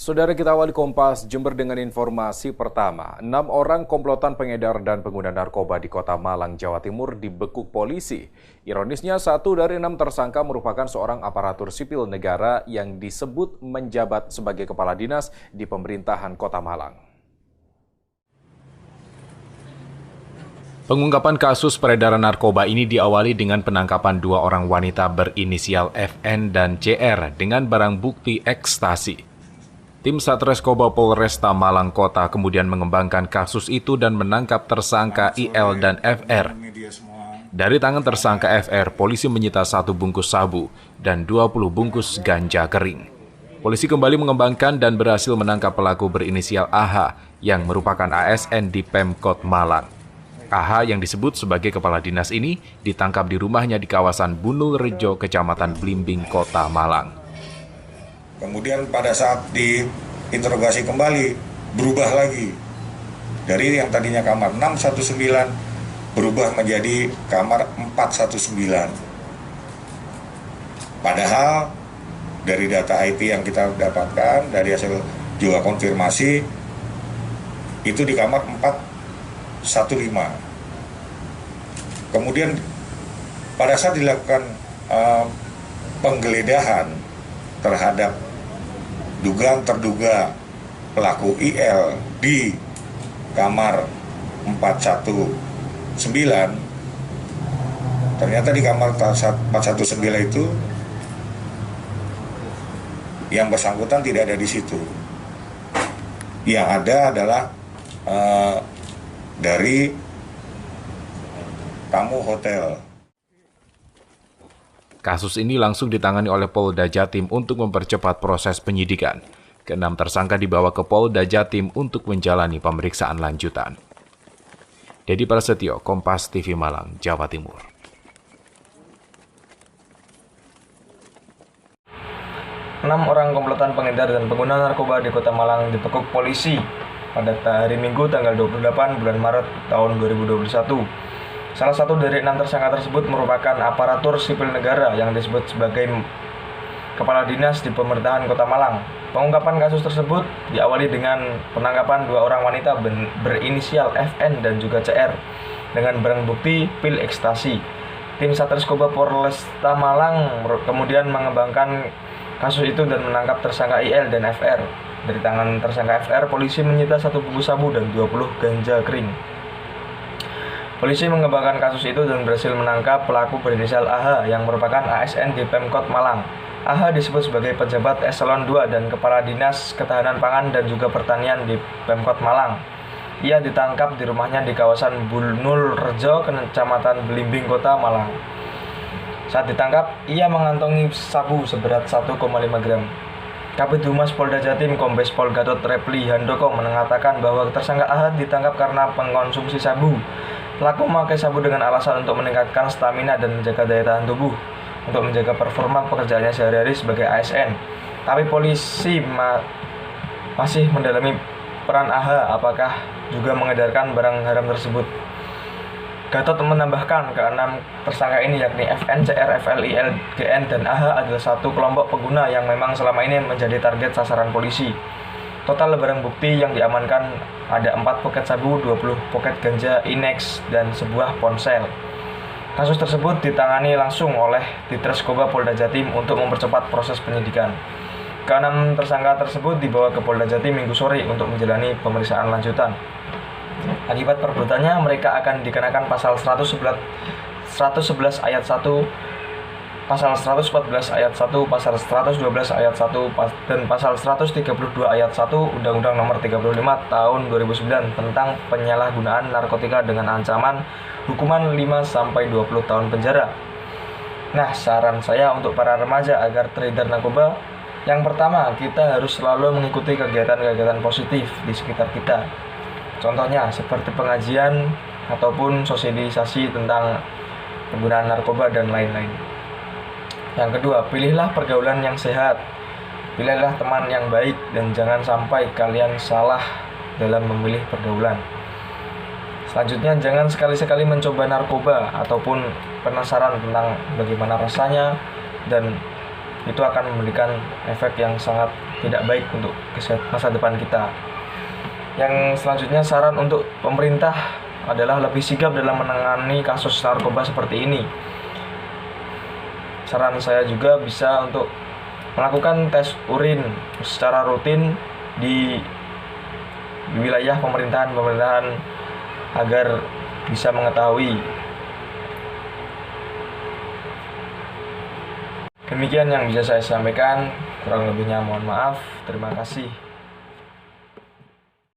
Saudara, kita awali Kompas Jember dengan informasi pertama. 6 orang komplotan pengedar dan pengguna narkoba di Kota Malang, Jawa Timur dibekuk polisi. Ironisnya, 1 dari 6 tersangka merupakan seorang aparatur sipil negara yang disebut menjabat sebagai kepala dinas di pemerintahan Kota Malang. Pengungkapan kasus peredaran narkoba ini diawali dengan penangkapan 2 orang wanita berinisial FN dan CR dengan barang bukti ekstasi. Tim Satreskoba Polresta Malang Kota kemudian mengembangkan kasus itu dan menangkap tersangka IL dan FR. Dari tangan tersangka FR, polisi menyita 1 bungkus sabu dan 20 bungkus ganja kering. Polisi kembali mengembangkan dan berhasil menangkap pelaku berinisial AH yang merupakan ASN di Pemkot Malang. AH yang disebut sebagai kepala dinas ini ditangkap di rumahnya di kawasan Bunul Rejo, Kecamatan Blimbing, Kota Malang. Kemudian pada saat diinterogasi kembali, berubah lagi. Dari yang tadinya kamar 619, berubah menjadi kamar 419. Padahal dari data IP yang kita dapatkan, dari hasil juga konfirmasi, itu di kamar 415. Kemudian pada saat dilakukan penggeledahan terhadap dugaan terduga pelaku IL di kamar 419, ternyata di kamar 419 itu yang bersangkutan tidak ada di situ. Yang ada adalah dari tamu hotel. Kasus ini langsung ditangani oleh Polda Jatim untuk mempercepat proses penyidikan. Ke-6 tersangka dibawa ke Polda Jatim untuk menjalani pemeriksaan lanjutan. Dedi Prasetyo, Kompas TV Malang, Jawa Timur. 6 orang komplotan pengedar dan pengguna narkoba di Kota Malang dibekuk polisi pada hari Minggu tanggal 28 bulan Maret tahun 2021. Salah satu dari 6 tersangka tersebut merupakan aparatur sipil negara yang disebut sebagai kepala dinas di pemerintahan Kota Malang. Pengungkapan kasus tersebut diawali dengan penangkapan 2 orang wanita berinisial FN dan juga CR dengan barang bukti pil ekstasi. Tim Satreskoba Polresta Malang kemudian mengembangkan kasus itu dan menangkap tersangka IL dan FR. Dari tangan tersangka FR, polisi menyita 1 bungkus sabu dan 20 ganja kering. Polisi mengembangkan kasus itu dan berhasil menangkap pelaku berinisial AH yang merupakan ASN di Pemkot Malang. AH disebut sebagai pejabat eselon 2 dan kepala dinas ketahanan pangan dan juga pertanian di Pemkot Malang. Ia ditangkap di rumahnya di kawasan Bunul Rejo, Kecamatan Blimbing, Kota Malang. Saat ditangkap, ia mengantongi sabu seberat 1,5 gram. Kabid Humas Polda Jatim Kombes Pol Gatot Repli Handoko mengatakan bahwa tersangka AH ditangkap karena pengkonsumsi sabu. Pelaku memakai sabu dengan alasan untuk meningkatkan stamina dan menjaga daya tahan tubuh untuk menjaga performa pekerjaannya sehari-hari sebagai ASN. Tapi polisi masih mendalami peran AH apakah juga mengedarkan barang haram tersebut. Gatot menambahkan ke-6 tersangka ini yakni FN, CR, FL, IL, GN, dan AH adalah satu kelompok pengguna yang memang selama ini menjadi target sasaran polisi. Total barang bukti yang diamankan ada 4 poket sabu, 20 poket ganja Inex, dan sebuah ponsel. Kasus tersebut ditangani langsung oleh Ditreskoba Polda Jatim untuk mempercepat proses penyidikan. Ke-6 tersangka tersebut dibawa ke Polda Jatim Minggu sore untuk menjalani pemeriksaan lanjutan. Akibat perbuatannya, mereka akan dikenakan pasal 111 ayat 1, pasal 114 ayat 1, pasal 112 ayat 1, dan pasal 132 ayat 1 Undang-Undang Nomor 35 Tahun 2009 tentang penyalahgunaan narkotika dengan ancaman hukuman 5-20 tahun penjara. Nah, saran saya untuk para remaja agar terhindar narkoba, yang pertama, kita harus selalu mengikuti kegiatan-kegiatan positif di sekitar kita. Contohnya seperti pengajian ataupun sosialisasi tentang penggunaan narkoba dan lain-lain. Yang kedua, pilihlah pergaulan yang sehat. Pilihlah teman yang baik dan jangan sampai kalian salah dalam memilih pergaulan. Selanjutnya, jangan sekali-sekali mencoba narkoba ataupun penasaran tentang bagaimana rasanya, dan itu akan memberikan efek yang sangat tidak baik untuk masa depan kita. Yang selanjutnya, saran untuk pemerintah adalah lebih sigap dalam menangani kasus narkoba seperti ini. Saran saya juga bisa untuk melakukan tes urin secara rutin di wilayah pemerintahan agar bisa mengetahui. Demikian yang bisa saya sampaikan, kurang lebihnya mohon maaf. Terima kasih.